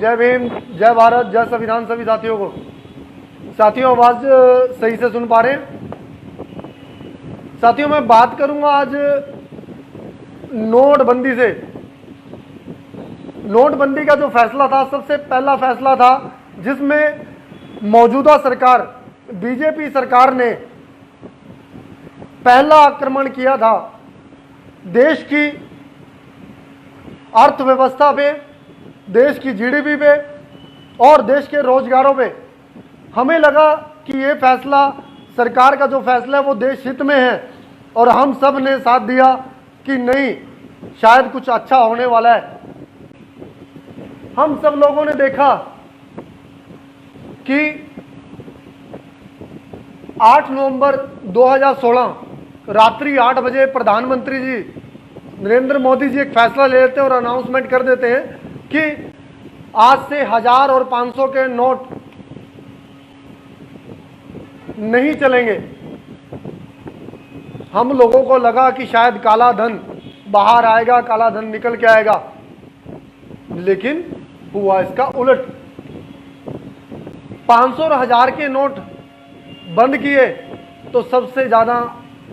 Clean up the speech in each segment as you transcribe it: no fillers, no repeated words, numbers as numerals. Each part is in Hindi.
जय भीम, जय भारत, जय संविधान सभी साथियों को। साथियों, आवाज सही से सुन पा रहे हैं? साथियों, मैं बात करूंगा आज नोटबंदी से। नोटबंदी का जो फैसला था, सबसे पहला फैसला था जिसमें मौजूदा सरकार बीजेपी सरकार ने पहला आक्रमण किया था देश की अर्थव्यवस्था पे, देश की जीडीपी पे और देश के रोजगारों पे। हमें लगा कि ये फैसला, सरकार का जो फैसला है वो देश हित में है और हम सब ने साथ दिया कि नहीं, शायद कुछ अच्छा होने वाला है। हम सब लोगों ने देखा कि 8 नवंबर 2016 रात्रि 8 बजे प्रधानमंत्री जी नरेंद्र मोदी जी एक फैसला ले लेते हैं और अनाउंसमेंट कर देते हैं कि आज से 1000 और 500 के नोट नहीं चलेंगे। हम लोगों को लगा कि शायद काला धन बाहर आएगा, काला धन निकल के आएगा, लेकिन हुआ इसका उलट। 500 और 1000 के नोट बंद किए तो सबसे ज्यादा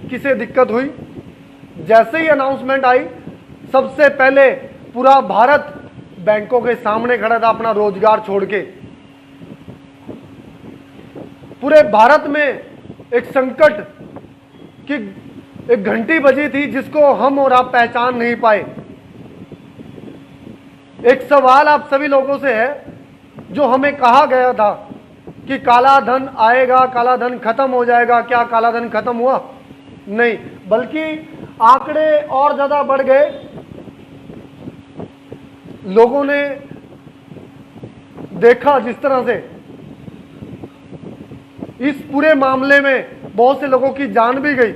किसे दिक्कत हुई? जैसे ही अनाउंसमेंट आई, सबसे पहले पूरा भारत बैंकों के सामने खड़ा था अपना रोजगार छोड़ के। पूरे भारत में एक संकट की एक घंटी बजी थी जिसको हम और आप पहचान नहीं पाए। एक सवाल आप सभी लोगों से है, जो हमें कहा गया था कि काला धन आएगा, काला धन खत्म हो जाएगा, क्या काला धन खत्म हुआ? नहीं, बल्कि आंकड़े और ज्यादा बढ़ गए। लोगों ने देखा जिस तरह से इस पूरे मामले में बहुत से लोगों की जान भी गई।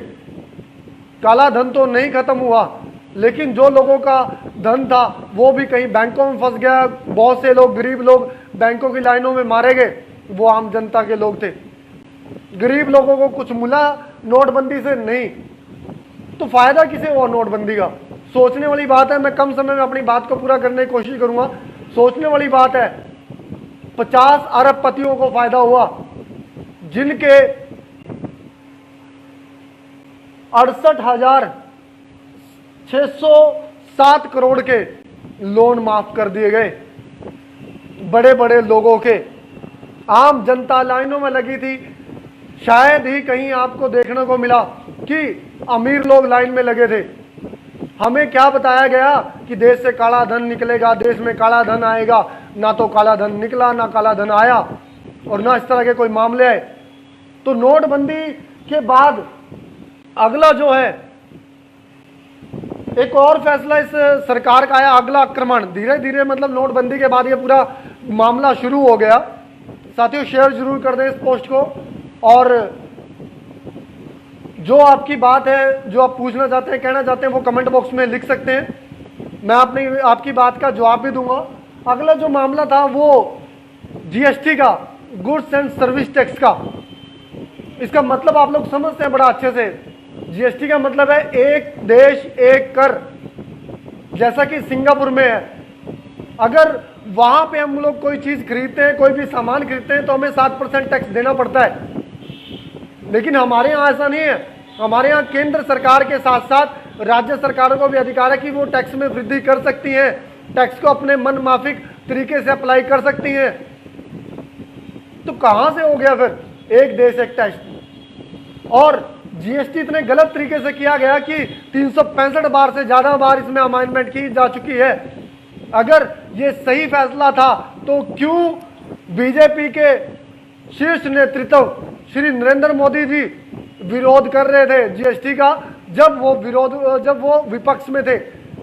काला धन तो नहीं खत्म हुआ, लेकिन जो लोगों का धन था वो भी कहीं बैंकों में फंस गया। बहुत से लोग, गरीब लोग बैंकों की लाइनों में मारे गए, वो आम जनता के लोग थे। गरीब लोगों को कुछ मिला नोटबंदी से? नहीं। तो फायदा किसे हुआ नोटबंदी का? सोचने वाली बात है। मैं कम समय में अपनी बात को पूरा करने की कोशिश करूंगा। सोचने वाली बात है। 50 अरब पतियों को फायदा हुआ जिनके 68,607 करोड़ के लोन माफ कर दिए गए। बड़े बड़े लोगों के, आम जनता लाइनों में लगी थी। शायद ही कहीं आपको देखने को मिला कि अमीर लोग लाइन में लगे थे। हमें क्या बताया गया कि देश से काला धन निकलेगा, देश में काला धन आएगा। ना तो काला धन निकला, ना काला धन आया और ना इस तरह के कोई मामले आए। तो नोटबंदी के बाद अगला जो है, एक और फैसला इस सरकार का आया, अगला आक्रमण। धीरे धीरे मतलब नोटबंदी के बाद ये पूरा मामला शुरू हो गया। साथियों, शेयर जरूर कर दें इस पोस्ट को, और जो आपकी बात है, जो आप पूछना चाहते हैं, कहना चाहते हैं, वो कमेंट बॉक्स में लिख सकते हैं। मैं आपकी बात का जवाब भी दूंगा। अगला जो मामला था वो जीएसटी का, गुड्स एंड सर्विस टैक्स का। इसका मतलब आप लोग समझते हैं बड़ा अच्छे से। जीएसटी का मतलब है एक देश एक कर, जैसा कि सिंगापुर में है। अगर वहां पे हम लोग कोई चीज खरीदते हैं, कोई भी सामान खरीदते हैं, तो हमें 7% टैक्स देना पड़ता है। लेकिन हमारे यहाँ ऐसा नहीं है। हमारे यहाँ केंद्र सरकार के साथ साथ राज्य सरकारों को भी अधिकार है कि वो टैक्स में वृद्धि कर सकती हैं, टैक्स को अपने मन माफिक तरीके से अप्लाई कर सकती हैं। तो कहां से हो गया फिर एक देश एक टैक्स? और जीएसटी इतने गलत तरीके से किया गया कि 365 बार से ज्यादा बार इसमें अमेंडमेंट की जा चुकी है। अगर ये सही फैसला था तो क्यों बीजेपी के शीर्ष नेतृत्व श्री नरेंद्र मोदी जी विरोध कर रहे थे जीएसटी का, जब वो विपक्ष में थे?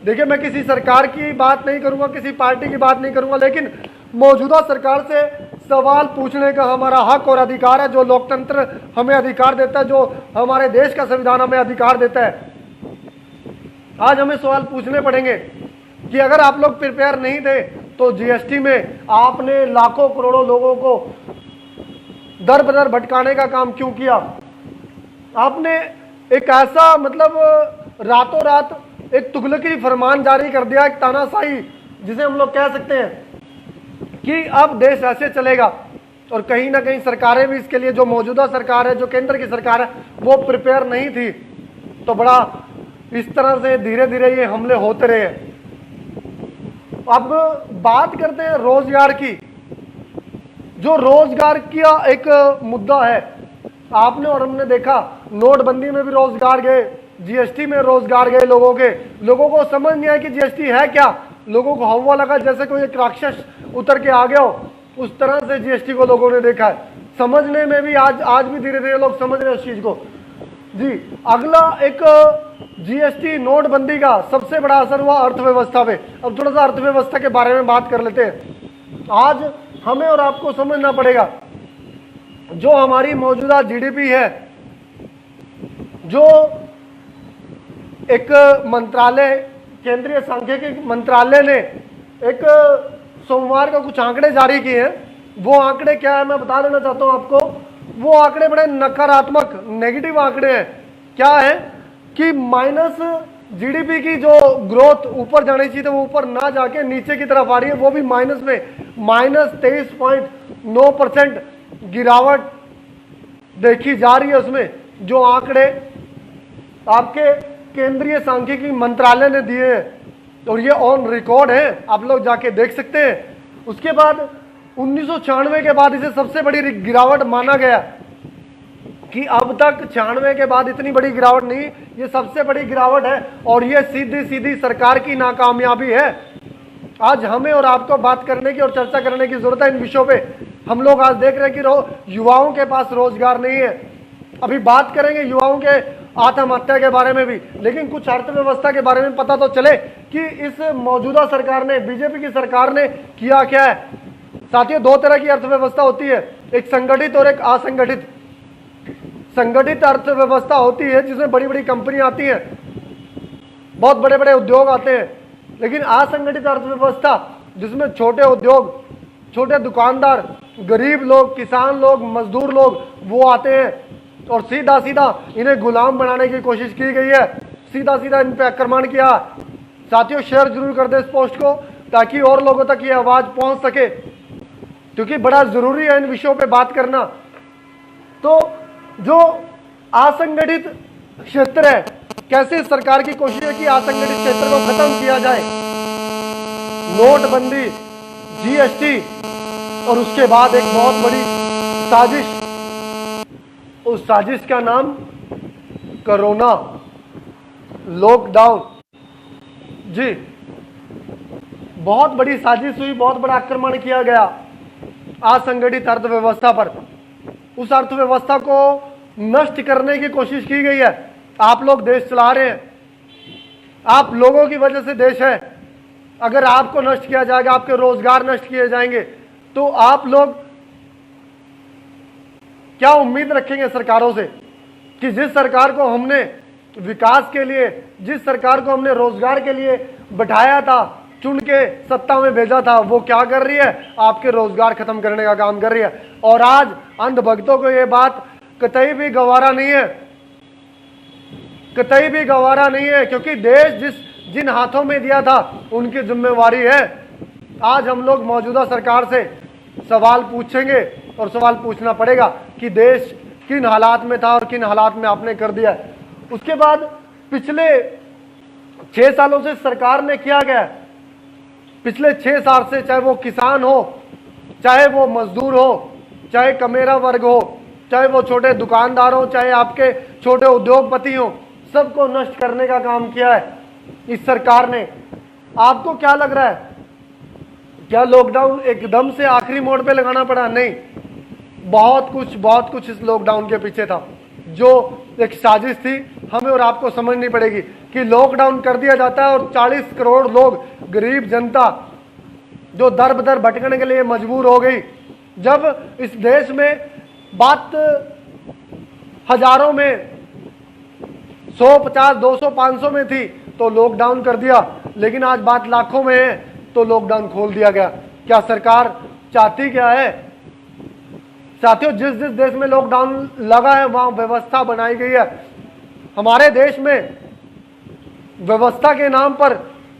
देखिए, मैं किसी सरकार की बात नहीं करूंगा, किसी पार्टी की बात नहीं करूंगा, लेकिन मौजूदा सरकार से सवाल पूछने का हमारा हक और अधिकार है, जो लोकतंत्र हमें अधिकार देता है, जो हमारे देश का संविधान हमें अधिकार देता है। आज हमें सवाल पूछने पड़ेंगे कि अगर आप लोग प्रिपेयर नहीं थे तो जीएसटी में आपने लाखों करोड़ों लोगों को दर बदर भटकाने का काम क्यों किया? आपने एक ऐसा, मतलब रातों रात एक तुगलकी फरमान जारी कर दिया, एक तानाशाही, जिसे हम लोग कह सकते हैं कि अब देश ऐसे चलेगा। और कहीं ना कहीं सरकारें भी इसके लिए, जो मौजूदा सरकार है, जो केंद्र की सरकार है, वो प्रिपेयर नहीं थी। तो बड़ा इस तरह से धीरे धीरे ये हमले होते रहे। अब बात करते हैं रोजगार की। जो रोजगार का एक मुद्दा है, आपने और हमने देखा नोटबंदी में भी रोजगार गए, जीएसटी में रोजगार गए लोगों को समझ नहीं आया कि जीएसटी है क्या। लोगों को हवा लगा जैसे कोई एक राक्षस उतर के आ गया हो, उस तरह से जीएसटी को लोगों ने देखा है। समझने में भी आज भी धीरे धीरे लोग समझ रहे हैं उस चीज को। जी, अगला एक जीएसटी नोटबंदी का सबसे बड़ा असर हुआ अर्थव्यवस्था पे। अब थोड़ा सा अर्थव्यवस्था के बारे में बात कर लेते हैं। आज हमें और आपको समझना पड़ेगा, जो हमारी मौजूदा जीडीपी है, जो एक मंत्रालय, केंद्रीय सांख्यिकी मंत्रालय ने एक सोमवार को कुछ आंकड़े जारी किए हैं। वो आंकड़े क्या है मैं बता देना चाहता हूं आपको। वो आंकड़े बड़े नकारात्मक, नेगेटिव आंकड़े हैं। क्या है कि माइनस जीडीपी की जो ग्रोथ ऊपर जानी चाहिए थी वो ऊपर ना जाके नीचे की तरफ आ रही है, वो भी माइनस में। -23.9% गिरावट देखी जा रही है उसमें, जो आंकड़े आपके केंद्रीय सांख्यिकी मंत्रालय ने दिए हैं। और ये ऑन रिकॉर्ड है, आप लोग जाके देख सकते हैं। उसके बाद 1996 के बाद इसे सबसे बड़ी गिरावट माना गया कि अब तक 96 के बाद इतनी बड़ी गिरावट नहीं, ये सबसे बड़ी गिरावट है। और ये सीधी सीधी सरकार की नाकामयाबी है। आज हमें और आपको बात करने की और चर्चा करने की जरूरत है इन विषयों पे। हम लोग आज देख रहे हैं कि युवाओं के पास रोजगार नहीं है। अभी बात करेंगे युवाओं के आत्महत्या के बारे में भी, लेकिन कुछ अर्थव्यवस्था के बारे में पता तो चले कि इस मौजूदा सरकार ने, बीजेपी की सरकार ने किया क्या है। साथियों, दो तरह की अर्थव्यवस्था होती है, एक संगठित और एक असंगठित। संगठित अर्थव्यवस्था होती है जिसमें बड़ी बड़ी कंपनियां आती हैं, बहुत बड़े बड़े उद्योग आते हैं। लेकिन असंगठित अर्थव्यवस्था जिसमें छोटे उद्योग, छोटे दुकानदार, गरीब लोग, किसान लोग, मजदूर लोग वो आते हैं और सीधा सीधा इन्हें गुलाम बनाने की कोशिश की गई है। सीधा सीधा इन पे आक्रमण किया। साथियों, शेयर जरूर कर दे इस पोस्ट को ताकि और लोगों तक ये आवाज पहुंच सके, क्योंकि बड़ा जरूरी है इन विषयों पे बात करना। तो जो असंगठित क्षेत्र है, कैसे सरकार की कोशिश है कि असंगठित क्षेत्र को खत्म किया जाए। नोटबंदी, जीएसटी और उसके बाद एक बहुत बड़ी साजिश, उस साजिश का नाम कोरोना, लॉकडाउन। जी, बहुत बड़ी साजिश हुई, बहुत बड़ा आक्रमण किया गया असंगठित अर्थव्यवस्था पर। उस अर्थव्यवस्था को नष्ट करने की कोशिश की गई है। आप लोग देश चला रहे हैं, आप लोगों की वजह से देश है। अगर आपको नष्ट किया जाएगा, आपके रोजगार नष्ट किए जाएंगे, तो आप लोग क्या उम्मीद रखेंगे सरकारों से कि जिस सरकार को हमने विकास के लिए, जिस सरकार को हमने रोजगार के लिए बैठाया था, चुन के सत्ता में भेजा था, वो क्या कर रही है? आपके रोजगार खत्म करने का काम कर रही है। और आज अंधभक्तों को ये बात कतई भी गवारा नहीं है, कतई भी गवारा नहीं है, क्योंकि देश जिन हाथों में दिया था उनकी जिम्मेवारी है। आज हम लोग मौजूदा सरकार से सवाल पूछेंगे और सवाल पूछना पड़ेगा कि देश किन हालात में था और किन हालात में आपने कर दिया है। उसके बाद पिछले 6 सालों से सरकार ने किया गया, पिछले 6 साल से, चाहे वो किसान हो, चाहे वो मजदूर हो, चाहे कमेरा वर्ग हो, चाहे वो छोटे दुकानदार हो, चाहे आपके छोटे उद्योगपति हो, सबको नष्ट करने का काम किया है इस सरकार ने। आपको क्या लग रहा है, क्या लॉकडाउन एकदम से आखिरी मोड़ पे लगाना पड़ा? नहीं, बहुत कुछ इस लॉकडाउन के पीछे था, जो एक साजिश थी। हमें और आपको समझनी पड़ेगी कि लॉकडाउन कर दिया जाता है और 40 करोड़ लोग, गरीब जनता जो दर बदर भटकने के लिए मजबूर हो गई। जब इस देश में बात हजारों में, 100, 50, 200, 500 में थी तो लॉकडाउन कर दिया, लेकिन आज बात लाखों में है तो लॉकडाउन खोल दिया गया। क्या सरकार चाहती क्या है? साथियों, जिस जिस देश में लॉकडाउन लगा है वहां व्यवस्था बनाई गई है। हमारे देश में व्यवस्था के नाम पर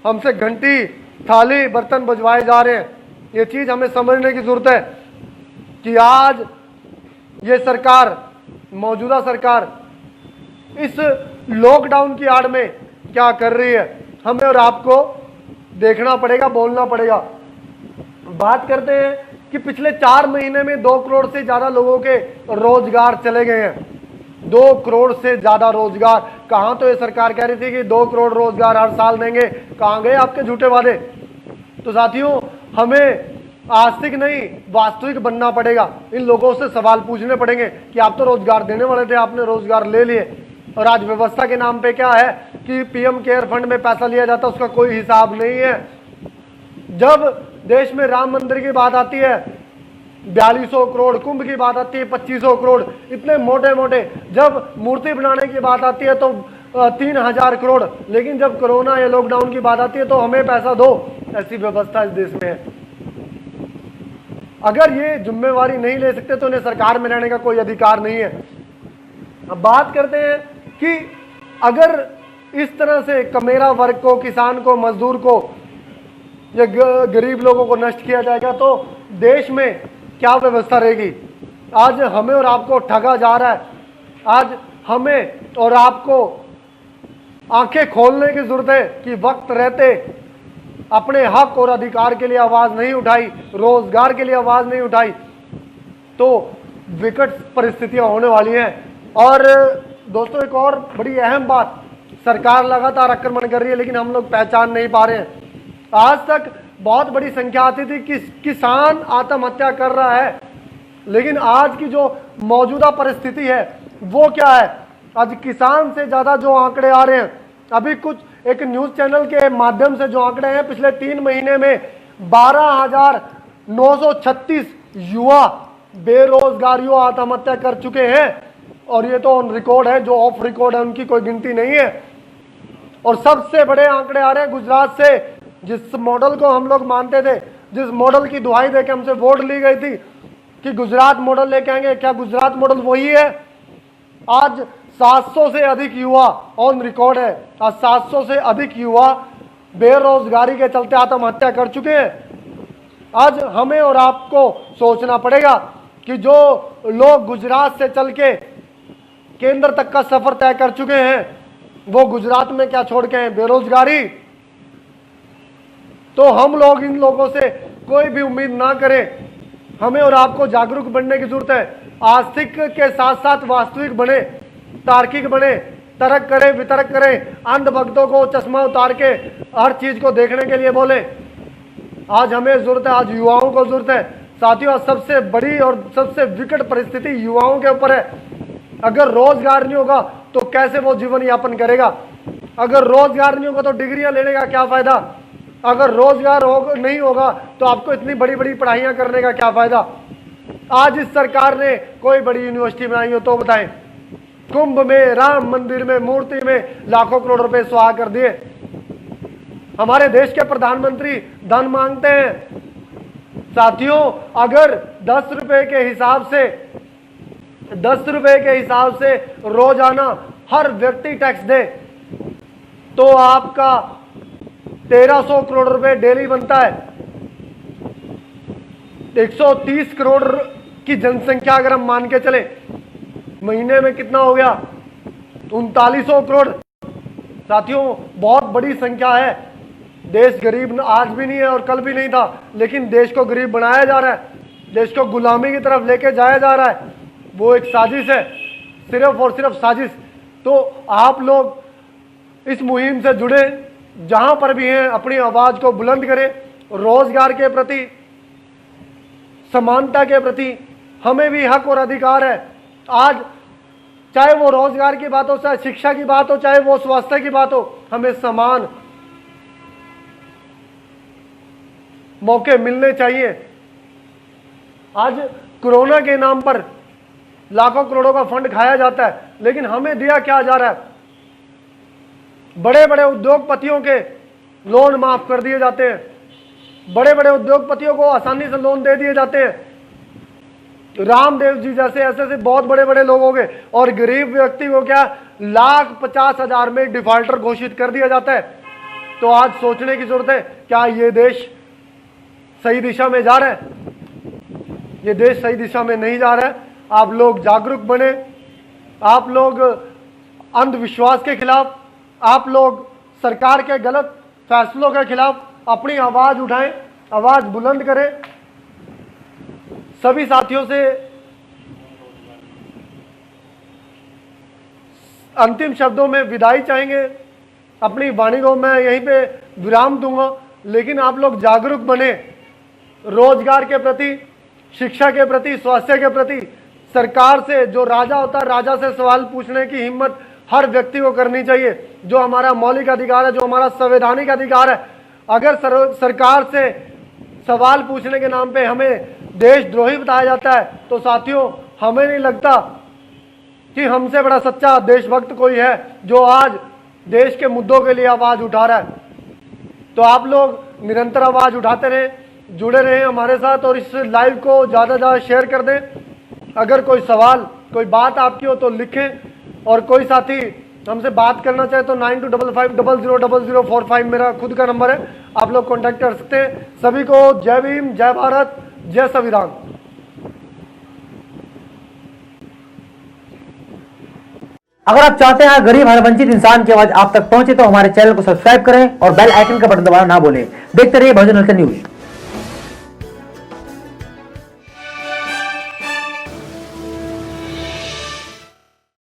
हमसे घंटी, थाली, बर्तन बजवाए जा रहे हैं। ये चीज हमें समझने की जरूरत है कि आज ये सरकार, मौजूदा सरकार इस लॉकडाउन की आड़ में क्या कर रही है, हमें और आपको देखना पड़ेगा, बोलना पड़ेगा। बात करते हैं कि पिछले 4 महीने में 2 करोड़ से ज्यादा लोगों के रोजगार चले गए हैं। 2 करोड़ से ज्यादा रोजगार। कहां तो ये सरकार कह रही थी कि 2 करोड़ रोजगार हर साल देंगे, कहां गए आपके झूठे वादे। तो साथियों, हमें आस्तिक नहीं वास्तविक बनना पड़ेगा। इन लोगों से सवाल पूछने पड़ेंगे कि आप तो रोजगार देने वाले थे, आपने रोजगार ले लिए, और आज व्यवस्था के नाम पे क्या है कि पीएम केयर फंड में पैसा लिया जाता है, उसका कोई हिसाब नहीं है। जब देश में राम मंदिर की बात आती है 4200 करोड़, कुंभ की बात आती है 2500 करोड़, इतने मोटे मोटे। जब मूर्ति बनाने की बात आती है तो 3000 करोड़, लेकिन जब कोरोना या लॉकडाउन की बात आती है तो हमें पैसा दो। ऐसी व्यवस्था इस देश में है। अगर ये जिम्मेवारी नहीं ले सकते तो इन्हें सरकार में रहने का कोई अधिकार नहीं है। अब बात करते हैं कि अगर इस तरह से कमेरा वर्ग को, किसान को, मजदूर को या गरीब लोगों को नष्ट किया जाएगा तो देश में क्या व्यवस्था रहेगी। आज हमें और आपको ठगा जा रहा है। आज हमें और आपको आंखें खोलने की जरूरत है कि वक्त रहते अपने हक और अधिकार के लिए आवाज नहीं उठाई, रोजगार के लिए आवाज नहीं उठाई, तो विकट परिस्थितियां होने वाली हैं। और दोस्तों, एक और बड़ी अहम बात, सरकार लगातार आक्रमण कर रही है लेकिन हम लोग पहचान नहीं पा रहे हैं। आज तक बहुत बड़ी संख्या आती थी कि किसान आत्महत्या कर रहा है, लेकिन आज की जो मौजूदा परिस्थिति है वो क्या है। आज किसान से ज्यादा जो आंकड़े आ रहे हैं, अभी कुछ एक न्यूज चैनल के माध्यम से जो आंकड़े हैं, पिछले 3 महीने में 12,936 युवा बेरोजगार युवा आत्महत्या कर चुके हैं। और ये तो ऑन रिकॉर्ड है, जो ऑफ रिकॉर्ड है उनकी कोई गिनती नहीं है। और सबसे बड़े आंकड़े आ रहे हैं गुजरात से, जिस मॉडल को हम लोग मानते थे, जिस मॉडल की दुहाई देके हमसे वोट ली गई थी कि गुजरात मॉडल लेके आएंगे, क्या गुजरात मॉडल वही है। आज 700 से अधिक युवा, ऑन रिकॉर्ड है, आज 700 से अधिक युवा बेरोजगारी के चलते आत्महत्या कर चुके हैं। आज हमें और आपको सोचना पड़ेगा कि जो लोग गुजरात से चल के केंद्र तक का सफर तय कर चुके हैं, वो गुजरात में क्या छोड़ के हैं, बेरोजगारी। तो हम लोग इन लोगों से कोई भी उम्मीद ना करें। हमें और आपको जागरूक बनने की जरूरत है। आस्तिक के साथ साथ वास्तविक बने, तार्किक बने, तर्क करें, वितर्क करें, अंध भक्तों को चश्मा उतार के हर चीज को देखने के लिए बोले। आज हमें जरूरत है, आज युवाओं को जरूरत है। साथियों, सबसे बड़ी और सबसे विकट परिस्थिति युवाओं के ऊपर है। अगर रोजगार नहीं होगा तो कैसे वो जीवन यापन करेगा। अगर रोजगार नहीं होगा तो डिग्रियां लेने का क्या फायदा। अगर रोजगार नहीं होगा तो आपको इतनी बड़ी बड़ी पढ़ाइयां करने का क्या फायदा। आज इस सरकार ने कोई बड़ी यूनिवर्सिटी बनाई हो तो बताएं। कुंभ में, राम मंदिर में, मूर्ति में लाखों करोड़ रुपए स्वाहा कर दिए। हमारे देश के प्रधानमंत्री धन मांगते हैं। साथियों, अगर 10 रुपए के हिसाब से रोजाना हर व्यक्ति टैक्स दे तो आपका 1300 करोड़ रुपए डेली बनता है। 130 करोड़ की जनसंख्या अगर हम मान के चले, महीने में कितना हो गया, 3900 करोड़। साथियों, बहुत बड़ी संख्या है। देश गरीब आज भी नहीं है और कल भी नहीं था, लेकिन देश को गरीब बनाया जा रहा है, देश को गुलामी की तरफ लेके जाया जा रहा है। वो एक साजिश है, सिर्फ और सिर्फ साजिश। तो आप लोग इस मुहिम से जुड़े, जहां पर भी हैं अपनी आवाज को बुलंद करें। रोजगार के प्रति, समानता के प्रति हमें भी हक और अधिकार है। आज चाहे वो रोजगार की बात हो, चाहे शिक्षा की बात हो, चाहे वो स्वास्थ्य की बात हो, हमें समान मौके मिलने चाहिए। आज कोरोना के नाम पर लाखों करोड़ों का फंड खाया जाता है, लेकिन हमें दिया क्या जा रहा है। बड़े बड़े उद्योगपतियों के लोन माफ कर दिए जाते हैं। बड़े बड़े उद्योगपतियों को आसानी से लोन दे दिए जाते हैं। रामदेव जी जैसे ऐसे ऐसे बहुत बड़े बड़े लोग हो गए, और गरीब व्यक्ति को क्या 1,50,000 में डिफॉल्टर घोषित कर दिया जाता है। तो आज सोचने की जरूरत है, क्या ये देश सही दिशा में जा रहा है? ये देश सही दिशा में नहीं जा रहा है। आप लोग जागरूक बने, आप लोग अंधविश्वास के खिलाफ, आप लोग सरकार के गलत फैसलों के खिलाफ अपनी आवाज उठाएं, आवाज बुलंद करें। सभी साथियों से अंतिम शब्दों में विदाई चाहेंगे। अपनी वाणी को मैं यहीं पे विराम दूंगा, लेकिन आप लोग जागरूक बने, रोजगार के प्रति, शिक्षा के प्रति, स्वास्थ्य के प्रति। सरकार से, जो राजा होता है, राजा से सवाल पूछने की हिम्मत हर व्यक्ति को करनी चाहिए। जो हमारा मौलिक अधिकार है, जो हमारा संवैधानिक अधिकार है, अगर सरकार से सवाल पूछने के नाम पे हमें देशद्रोही बताया जाता है, तो साथियों हमें नहीं लगता कि हमसे बड़ा सच्चा देशभक्त कोई है जो आज देश के मुद्दों के लिए आवाज उठा रहा है। तो आप लोग निरंतर आवाज उठाते रहें, जुड़े रहें हमारे साथ, और इस लाइव को ज़्यादा से ज़्यादा शेयर कर दें। अगर कोई सवाल, कोई बात आपकी हो तो लिखें, और कोई साथी हमसे बात करना चाहे तो 9255000045 मेरा खुद का नंबर है, आप लोग कॉन्टैक्ट कर सकते हैं। सभी को जय भीम, जय भारत, जय संविधान। अगर आप चाहते हैं गरीब हर वंचित इंसान की आवाज आप तक पहुंचे तो हमारे चैनल को सब्सक्राइब करें और बेल आइकन का बटन दबाना ना भूलें। देखते रहिए बहुजन हलचल न्यूज।